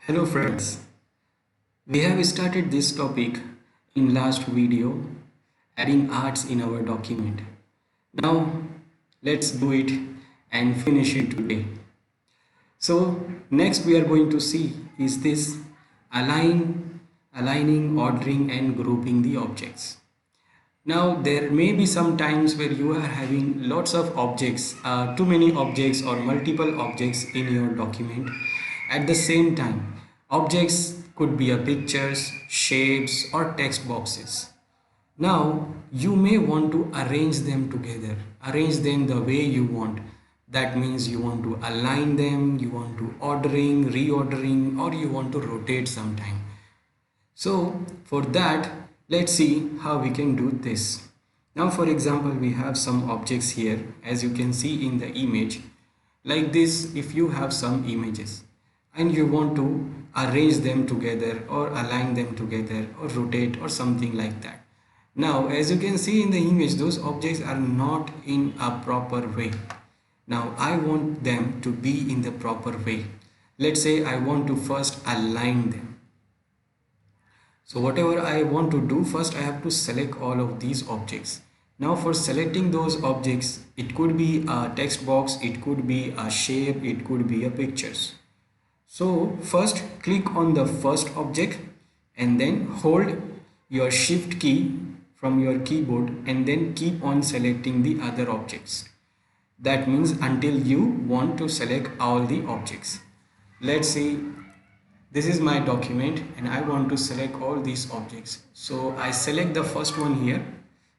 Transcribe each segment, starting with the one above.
Hello friends, we have started this topic in last video, adding arts in our document. Now let's do it and finish it today. So next we are going to see is this aligning, ordering and grouping the objects. Now there may be some times where you are having lots of objects, too many objects or multiple objects in your document at the same time. Objects could be a pictures, shapes or text boxes. Now you may want to arrange them together, arrange them the way you want. That means you want to align them, you want to ordering, reordering or you want to rotate sometime. So for that, let's see how we can do this. Now for example, we have some objects here as you can see in the image. Like this, if you have some images and you want to arrange them together or align them together or rotate or something like that. Now as you can see in the image, those objects are not in a proper way. Now I want them to be in the proper way. Let's say I want to first align them. So whatever I want to do, first I have to select all of these objects. Now for selecting those objects, it could be a text box, it could be a shape, it could be a pictures. So first click on the first object and then hold your shift key from your keyboard and then keep on selecting the other objects. That means until you want to select all the objects. Let's see, this is my document and I want to select all these objects. So I select the first one here,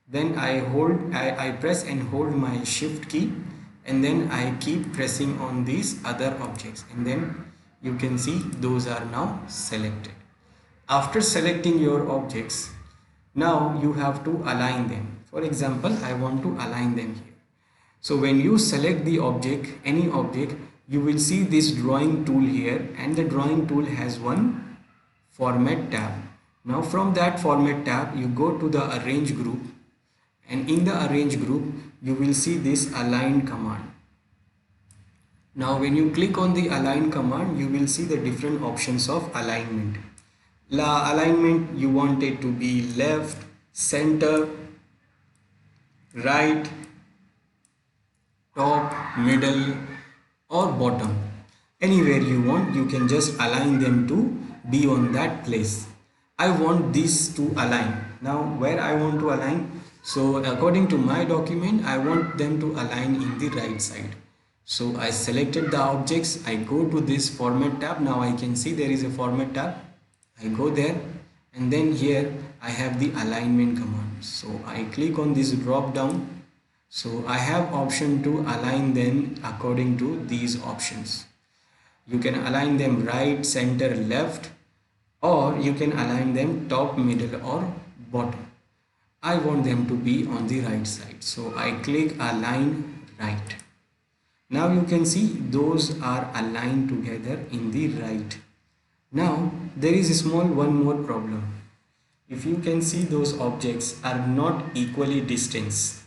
then I press and hold my shift key and then I keep pressing on these other objects and then you can see those are now selected. After selecting your objects, now you have to align them. For example, I want to align them here. So when you select the object, any object, you will see this drawing tool here and the drawing tool has one format tab. Now from that format tab you go to the arrange group and in the arrange group you will see this align command. Now when you click on the align command you will see the different options of alignment. Alignment, you want it to be left, center, right, top, middle or bottom. Anywhere you want, you can just align them to be on that place. I want these to align. Now where I want to align, so according to my document I want them to align in the right side. So I selected the objects, I go to this format tab. Now I can see there is a format tab. I go there and then here I have the alignment command. So I click on this drop down. So I have option to align them according to these options. You can align them right, center, left, or you can align them top, middle or bottom. I want them to be on the right side. So I click align right. Now you can see those are aligned together in the right. Now there is a small one more problem. If you can see those objects are not equally distanced,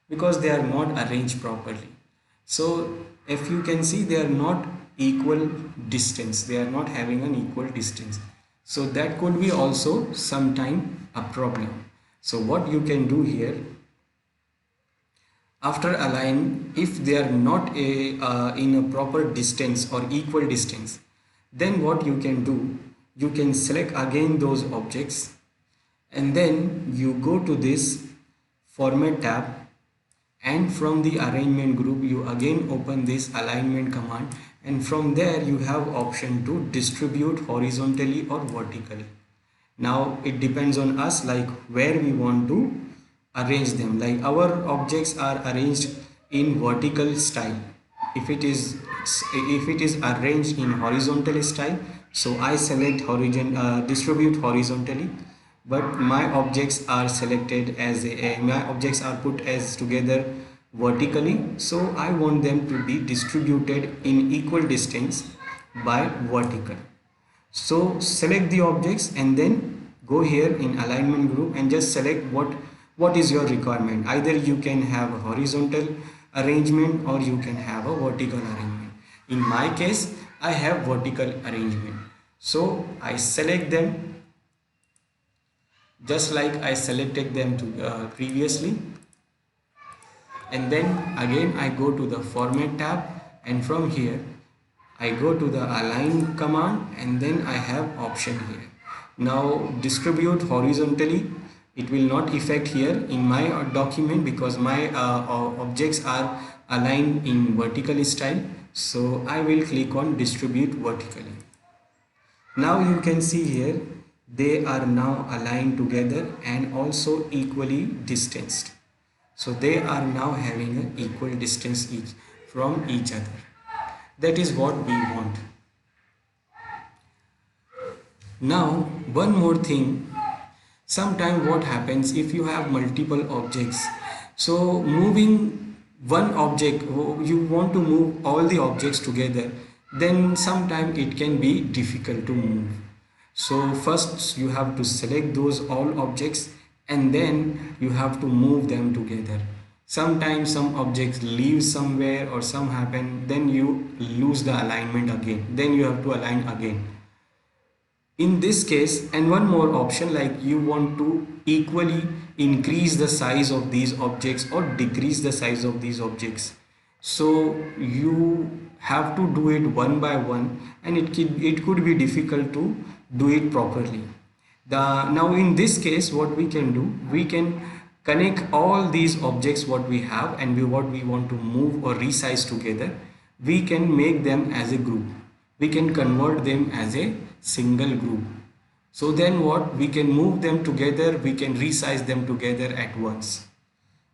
because they are not arranged properly. So if you can see they are not equal distance, they are not having an equal distance. So that could be also sometime a problem. So what you can do here, after align, if they are not in a proper distance or equal distance, then what you can do, you can select again those objects and then you go to this format tab and from the arrangement group you again open this alignment command and from there you have option to distribute horizontally or vertically. Now it depends on us like where we want to arrange them. Like our objects are arranged in vertical style. If it is arranged in horizontal style, so I select distribute horizontally. But my objects are selected as my objects are put as together vertically, so I want them to be distributed in equal distance by vertical. So select the objects and then go here in alignment group and just select what is your requirement. Either you can have a horizontal arrangement or you can have a vertical arrangement. In my case I have vertical arrangement. So I select them just like I selected them previously, and then again I go to the format tab, and from here I go to the align command, and then I have option here. Now distribute horizontally, it will not affect here in my document because my objects are aligned in vertical style. So I will click on distribute vertically. Now you can see here they are now aligned together and also equally distanced. So they are now having an equal distance each from each other. That is what we want. Now one more thing, sometimes what happens if you have multiple objects, so moving one object, you want to move all the objects together, then sometimes it can be difficult to move. So first you have to select those all objects, and then you have to move them together. Sometimes some objects leave somewhere or some happen, then you lose the alignment again, then you have to align again. In this case, and one more option, like you want to equally increase the size of these objects or decrease the size of these objects, so you have to do it one by one, and it could be difficult to do it properly. Now in this case what we can do, we can connect all these objects what we have and what we want to move or resize together. We can make them as a group, we can convert them as a single group. So then what, we can move them together, we can resize them together at once.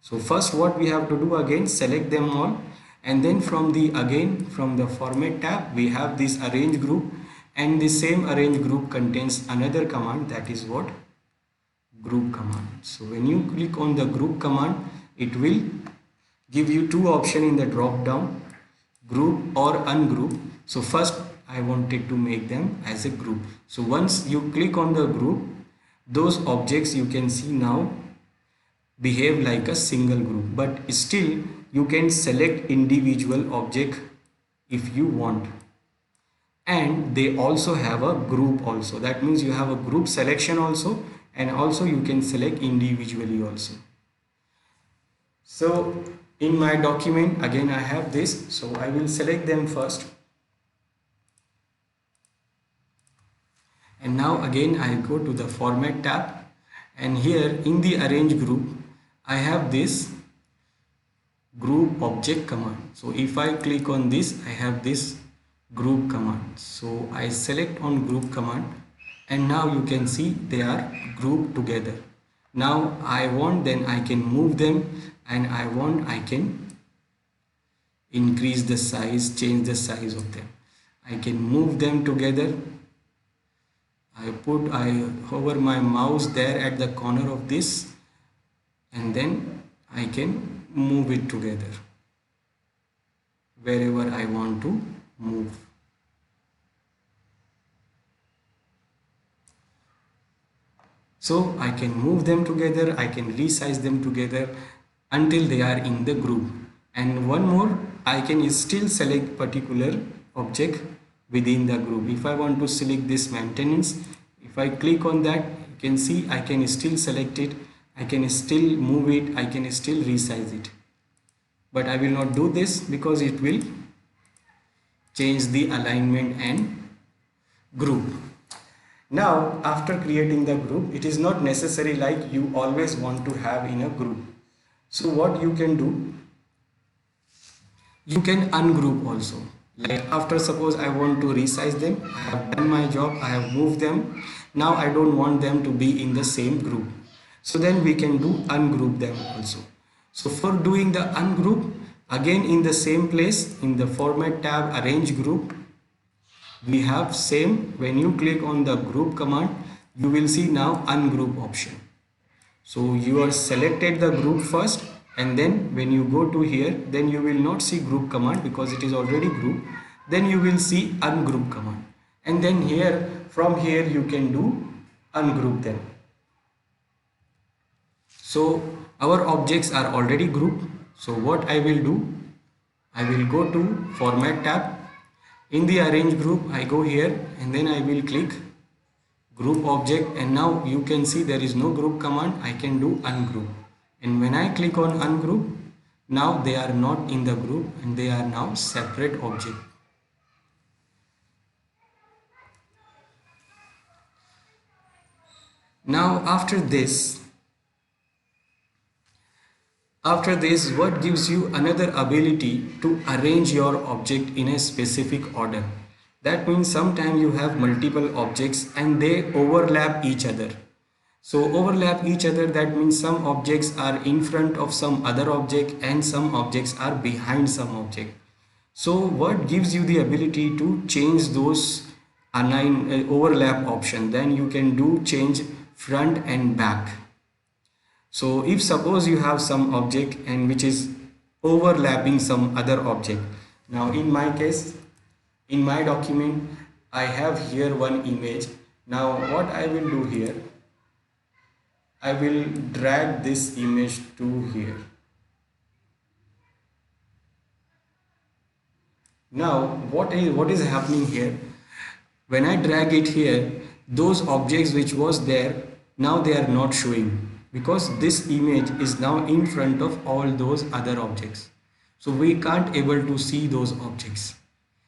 So first what we have to do, again select them all, and then from the format tab we have this arrange group, and the same arrange group contains another command, that is what, group command. So when you click on the group command, it will give you two options in the drop down, group or ungroup. So first I wanted to make them as a group. So once you click on the group, those objects you can see now behave like a single group, but still you can select individual object if you want. And they also have a group also, that means you have a group selection also, and also you can select individually also. So in my document again I have this, so I will select them first, and now again I go to the format tab, and here in the arrange group I have this group object command. So if I click on this, I have this group command. So I select on group command, and now you can see they are grouped together. Now I want, then I can move them, and I want, I can increase the size, change the size of them. I can move them together. I hover my mouse there at the corner of this, and then I can move it together wherever I want to move. So I can move them together, I can resize them together until they are in the group. And one more, I can still select particular object within the group. If I want to select this maintenance, if I click on that, you can see I can still select it, I can still move it, I can still resize it. But I will not do this because it will change the alignment and group. Now after creating the group, it is not necessary like you always want to have in a group. So what you can do, you can ungroup also. Like after, suppose I want to resize them, I have done my job, I have moved them, now I don't want them to be in the same group. So then we can do ungroup them also. So for doing the ungroup, again in the same place, in the format tab arrange group, we have same, when you click on the group command, you will see now ungroup option. So you are selected the group first, and then when you go to here, then you will not see group command because it is already group. Then you will see ungroup command, and then here, from here you can do ungroup them. So our objects are already grouped. So what I will do, I will go to format tab. In the arrange group, I go here and then I will click group object, and now you can see there is no group command. I can do ungroup, and when I click on ungroup, now they are not in the group and they are now separate object. Now after this, what gives you another ability to arrange your object in a specific order? That means sometimes you have multiple objects and they overlap each other. So overlap each other, that means some objects are in front of some other object and some objects are behind some object. So what gives you the ability to change those align overlap option? Then you can do change front and back. So if suppose you have some object and which is overlapping some other object. Now in my case, in my document, I have here one image. Now what I will do here, I will drag this image to here. Now what is happening here? When I drag it here, those objects which was there, now they are not showing because this image is now in front of all those other objects. So we can't able to see those objects.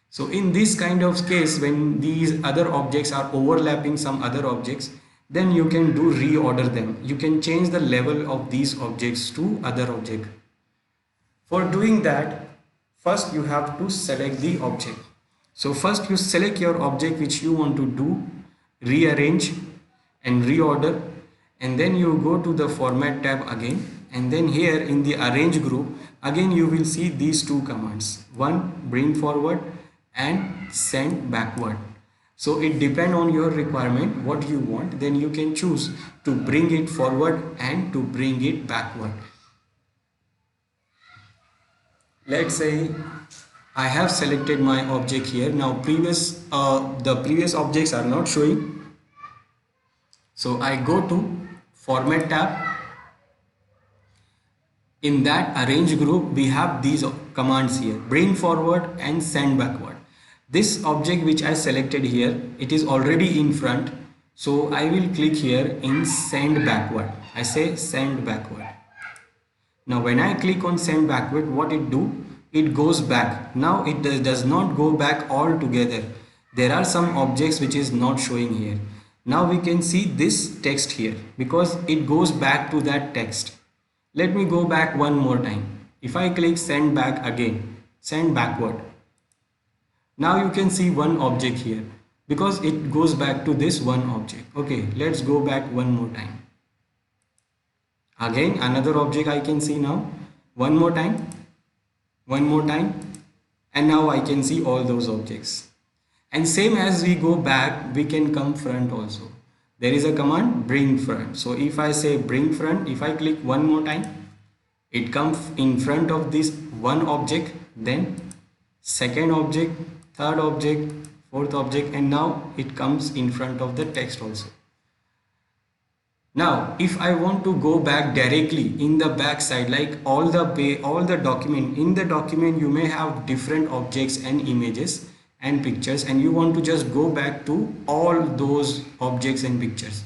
So in this kind of case, when these other objects are overlapping some other objects, then you can do reorder them. You can change the level of these objects to other object. For doing that, first you have to select the object. So first you select your object which you want to do, rearrange and reorder, and then you go to the format tab again, and then here in the arrange group, again you will see these two commands. One, bring forward and send backward. So it depends on your requirement what you want, then you can choose to bring it forward and to bring it backward. Let's say I have selected my object here. Now the previous objects are not showing. So I go to format tab. In that arrange group, we have these commands here, bring forward and send backward. This object which I selected here, it is already in front. So I will click here in send backward. I say send backward. Now when I click on send backward, what it do? It goes back. Now it does not go back all together. There are some objects which is not showing here. Now we can see this text here because it goes back to that text. Let me go back one more time. If I click send back again, send backward. Now you can see one object here because it goes back to this one object. Okay, let's go back one more time. Again another object I can see now. One more time, and now I can see all those objects. And same as we go back, we can come front also. There is a command bring front. So if I say bring front, if I click one more time, it comes in front of this one object, then second object, third object, fourth object, and now it comes in front of the text also. Now if I want to go back directly in the back side, like all the document, in the document you may have different objects and images and pictures, and you want to just go back to all those objects and pictures,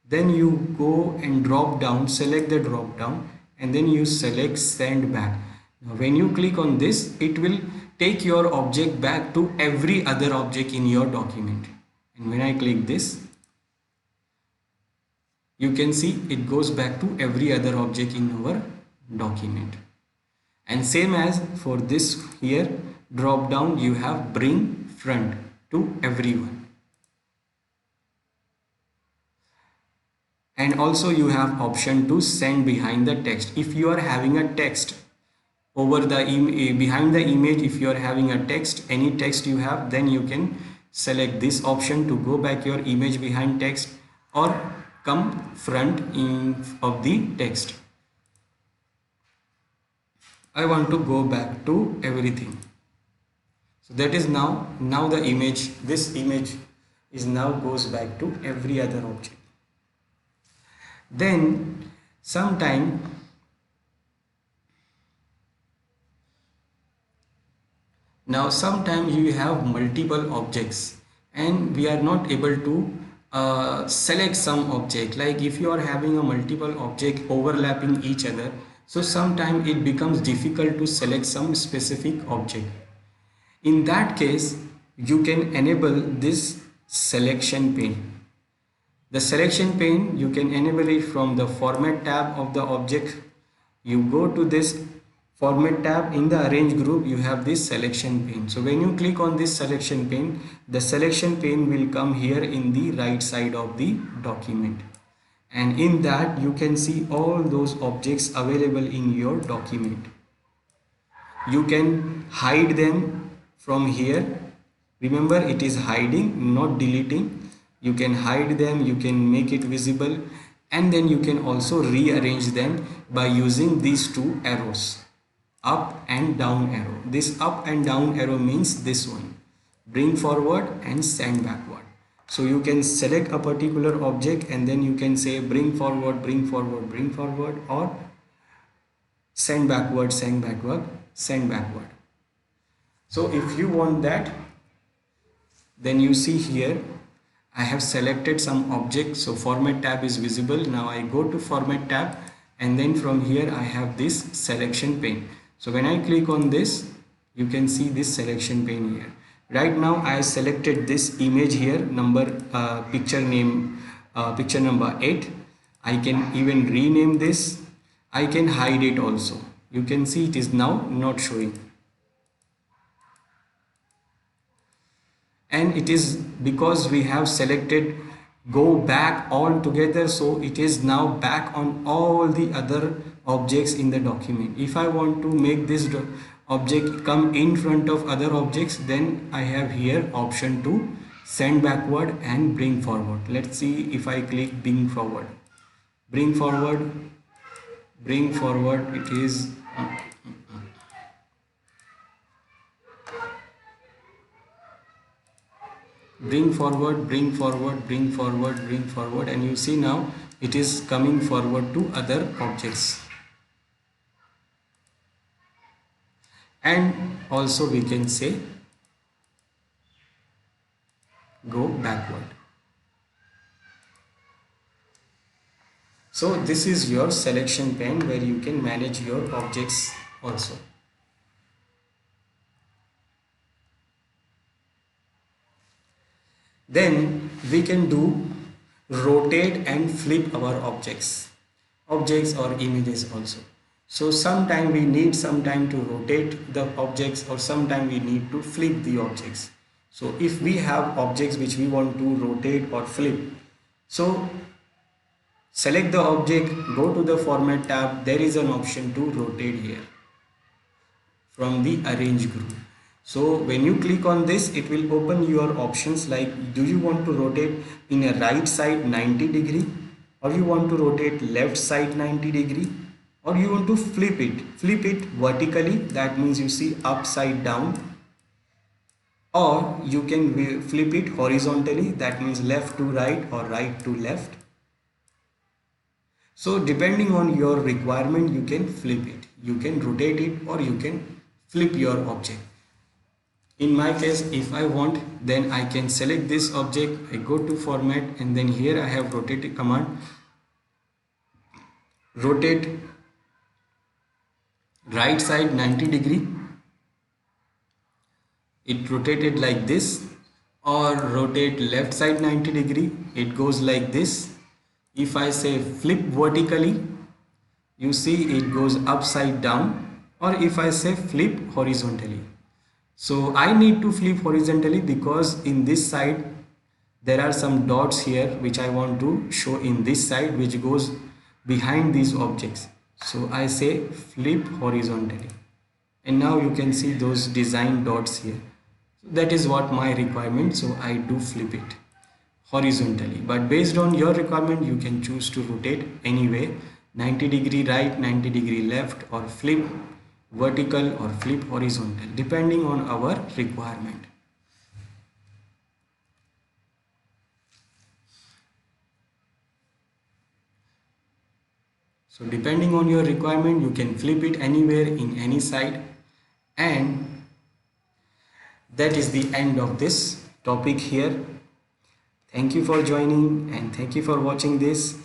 then you go and drop down, select the drop down, and then you select send back. Now when you click on this, it will take your object back to every other object in your document. And when I click this, you can see it goes back to every other object in our document. And same as for this here, drop down, you have bring front to everyone. And also you have option to send behind the text. If you are having a text over the behind the image, if you are having a text, any text you have, then you can select this option to go back your image behind text or come front of the text. I want to go back to everything. So that is now the image, this image is now goes back to every other object. Then sometime Now sometimes you have multiple objects and we are not able to select some object. Like if you are having a multiple object overlapping each other, so sometimes it becomes difficult to select some specific object. In that case, you can enable this selection pane. The selection pane, you can enable it from the format tab of the object. You go to this format tab, in the arrange group you have this selection pane. So when you click on this selection pane, the selection pane will come here in the right side of the document, and in that you can see all those objects available in your document. You can hide them from here. Remember, it is hiding, not deleting. You can hide them, you can make it visible, and then you can also rearrange them by using these two arrows, up and down arrow. This up and down arrow means this one, bring forward and send backward. So you can select a particular object and then you can say bring forward, bring forward, bring forward, or send backward, send backward, send backward. So if you want that, then you see here I have selected some object, so format tab is visible. Now I go to format tab and then from here I have this selection pane. So when I click on this, you can see this selection pane here. Right now I selected this image here, picture name, picture number 8. I can even rename this. I can hide it also. You can see it is now not showing. And it is because we have selected go back all together, so it is now back on all the other objects in the document. If I want to make this object come in front of other objects, then I have here option to send backward and bring forward. Let's see if I click bring forward, bring forward, bring forward. It is bring forward, bring forward, bring forward, bring forward, and you see now it is coming forward to other objects. And also we can say go backward. So this is your selection pane where you can manage your objects also. Then we can do rotate and flip our objects or images also. So sometime we need some time to rotate the objects, or sometime we need to flip the objects. So if we have objects which we want to rotate or flip, so select the object, go to the format tab, there is an option to rotate here from the arrange group. So when you click on this, it will open your options like, do you want to rotate in a right side 90 degree, or you want to rotate left side 90 degree, or you want to flip it vertically, that means you see upside down, or you can flip it horizontally, that means left to right or right to left. So depending on your requirement, you can flip it, you can rotate it, or you can flip your object. In my case, if I want, then I can select this object, I go to format, and then here I have rotate command, rotate right side 90 degree, it rotated like this, or rotate left side 90 degree, it goes like this. If I say flip vertically, you see it goes upside down, or if I say flip horizontally. So I need to flip horizontally because in this side there are some dots here which I want to show in this side, which goes behind these objects. So I say flip horizontally, and now you can see those design dots here. So that is what my requirement, so I do flip it horizontally. But based on your requirement, you can choose to rotate anyway, 90 degree right, 90 degree left, or flip vertical or flip horizontal, depending on our requirement. So depending on your requirement, you can flip it anywhere in any side. And that is the end of this topic here. Thank you for joining and thank you for watching this.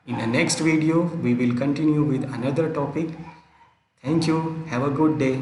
In the next video, we will continue with another topic. Thank you. Have a good day.